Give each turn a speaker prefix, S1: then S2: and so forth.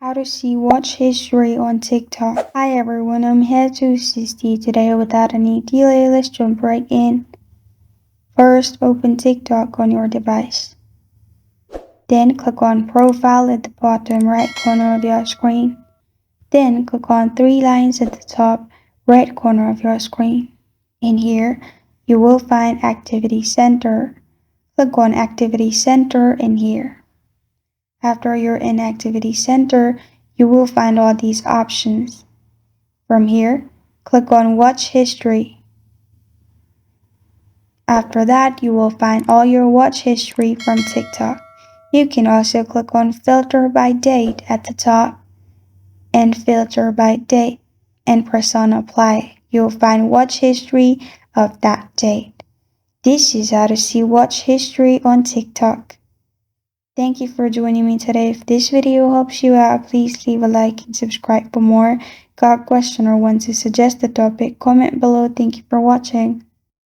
S1: How to see watch history on TikTok. Hi everyone, I'm here to assist you today. Without any delay, let's jump right in. First, open TikTok on your device. Then click on Profile at the bottom right corner of your screen. Then click on three lines at the top right corner of your screen. In here, you will find Activity Center. Click on Activity Center in here. After you're in Activity Center, you will find all these options. From here, click on Watch History. After that, you will find all your watch history from TikTok. You can also click on Filter by Date at the top and Filter by Date and press on Apply. You'll find watch history of that date. This is how to see watch history on TikTok. Thank you for joining me today. If this video helps you out, please leave a like and subscribe for more. Got a question or want to suggest a topic? Comment below. Thank you for watching.